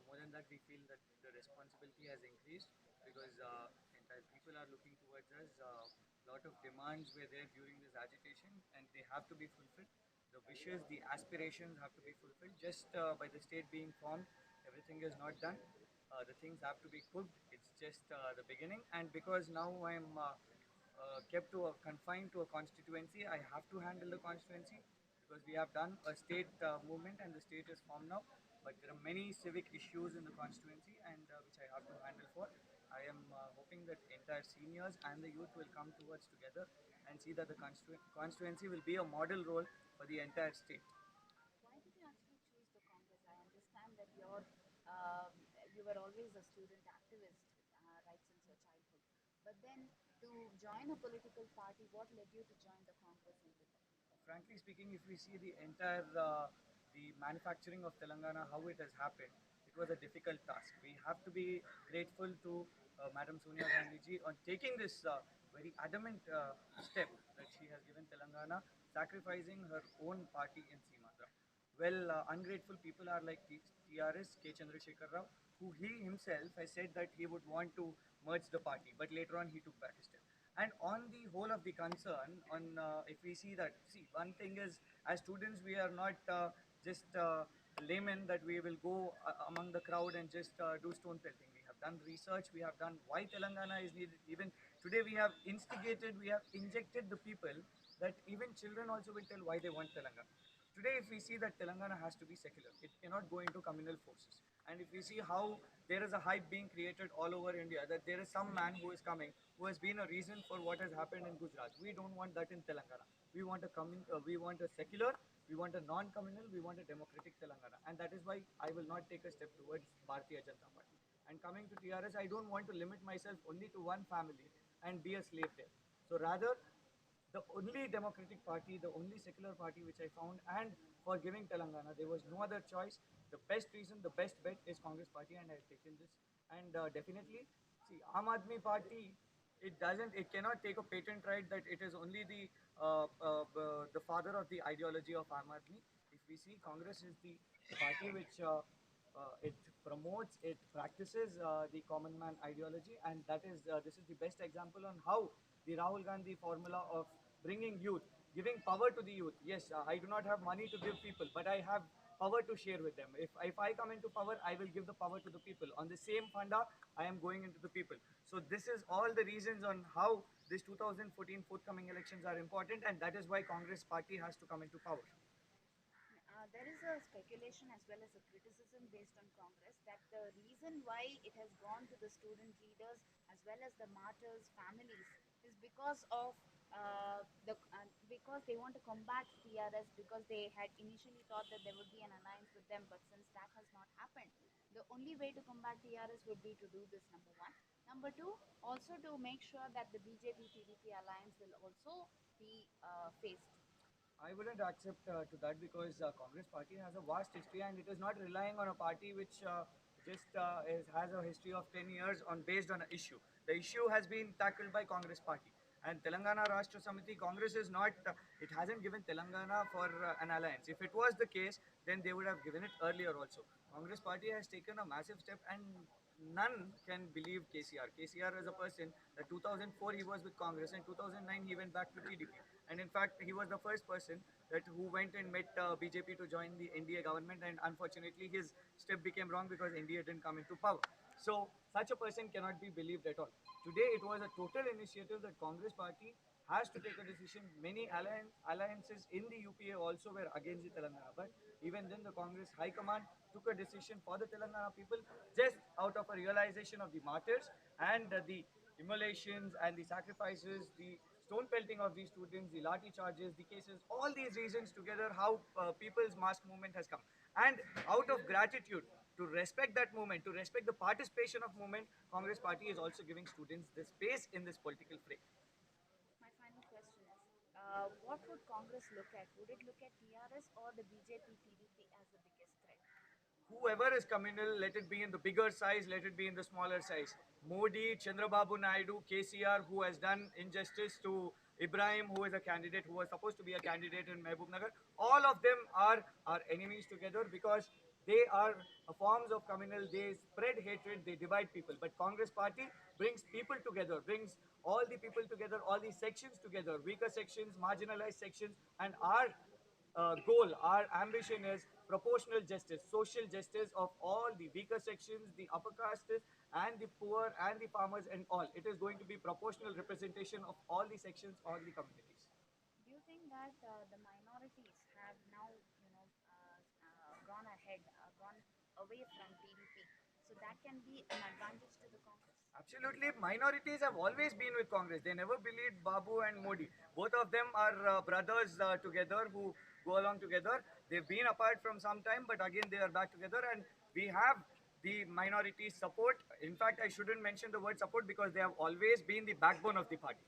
more than that, we feel that the responsibility has increased because entire people are looking towards us. A lot of demands were there during this agitation, and they have to be fulfilled. The wishes, the aspirations have to be fulfilled. Just by the state being formed, everything is not done. The things have to be cooked. It's just the beginning, and because now I'm kept to confined to a constituency, I have to handle the constituency because we have done a state movement and the state is formed now. But there are many civic issues in the constituency and which I have to handle for. I am hoping that entire seniors and the youth will come towards together and see that the constituency will be a model role for the entire state. Why did you actually choose the Congress? I understand that uh, you were always a student activist right since your childhood. But then to join a political party, what led you to join the Congress in return? Frankly speaking, if we see the entire the manufacturing of Telangana, how it has happened, it was a difficult task. We have to be grateful to Madam Sonia Gandhi ji on taking this very adamant step that she has given Telangana, sacrificing her own party in Simandra. Well, ungrateful people are like TRS, K. Chandrasekhar Rao, who he himself has said that he would want to merge the party, but later on he took back his step. And on the whole of the concern, on if we see that, see, one thing is, as students, we are not just laymen that we will go among the crowd and just do stone pelting. We have done research, we have done why Telangana is needed. Even today, we have instigated, we have injected the people that even children also will tell why they want Telangana. Today, if we see that Telangana has to be secular, it cannot go into communal forces. And if we see how there is a hype being created all over India, that there is some man who is coming, who has been a reason for what has happened in Gujarat. We don't want that in Telangana. We want a secular, we want a non-communal, we want a democratic Telangana. And that is why I will not take a step towards Bharatiya Janata Party. And coming to TRS, I don't want to limit myself only to one family and be a slave there. So rather, the only democratic party, the only secular party which I found, and for giving Telangana, there was no other choice. The best reason, the best bet is Congress party, and I have taken this. And definitely, see, Aam Aadmi party, it cannot take a patent right that it is only the father of the ideology of Aam Aadmi. If we see, Congress is the party which it promotes, it practices the common man ideology, and that is this is the best example on how the Rahul Gandhi formula of bringing youth, giving power to the youth. Yes, I do not have money to give people, but I have power to share with them. If I come into power, I will give the power to the people. On the same funda, I am going into the people. So this is all the reasons on how this 2014 forthcoming elections are important, and that is why Congress party has to come into power. There is a speculation as well as a criticism based on Congress that the reason why it has gone to the student leaders as well as the martyrs' families is because of because they want to combat TRS because they had initially thought that there would be an alliance with them, but since that has not happened, the only way to combat TRS would be to do this. Number one, number two, also to make sure that the BJP TDP alliance will also be faced. I wouldn't accept to that because Congress party has a vast history and it is not relying on a party which has a history of 10 years on based on an issue. The issue has been tackled by Congress party. And Telangana Rashtra Samiti, Congress is not, it hasn't given Telangana for an alliance. If it was the case, then they would have given it earlier also. Congress party has taken a massive step and none can believe KCR. KCR is a person that 2004 he was with Congress and 2009 he went back to TDP. And in fact, he was the first person that who went and met BJP to join the NDA government. And unfortunately, his step became wrong because NDA didn't come into power. So such a person cannot be believed at all. Today, it was a total initiative that Congress party has to take a decision. Many alliances in the UPA also were against the Telangana. But even then, the Congress High Command took a decision for the Telangana people just out of a realization of the martyrs and the immolations and the sacrifices, the stone pelting of these students, the lathi charges, the cases, all these reasons together, how people's mass movement has come. And out of gratitude, to respect that movement, to respect the participation of movement, Congress party is also giving students the space in this political fray. My final question is, what would Congress look at? Would it look at TRS or the BJP TDP as the biggest threat? Whoever is communal, let it be in the bigger size, let it be in the smaller size. Modi, Chandrababu Naidu, KCR, who has done injustice to Ibrahim, who is a candidate, who was supposed to be a candidate in Mehboob Nagar, all of them are enemies together because They are forms of communal. They spread hatred. They divide people. But Congress party brings people together, brings all the people together, all these sections together, weaker sections, marginalized sections, and our goal, our ambition is proportional justice, social justice of all the weaker sections, the upper castes, and the poor, and the farmers, and all. It is going to be proportional representation of all the sections, all the communities. Do you think that the minorities have now, gone ahead, gone away from PDP, so that can be an advantage to the Congress? Absolutely, minorities have always been with Congress. They never believed Babu and Modi. Both of them are brothers together who go along together. They've been apart from some time, but again they are back together, and we have the minority support. In fact, I shouldn't mention the word support because they have always been the backbone of the party.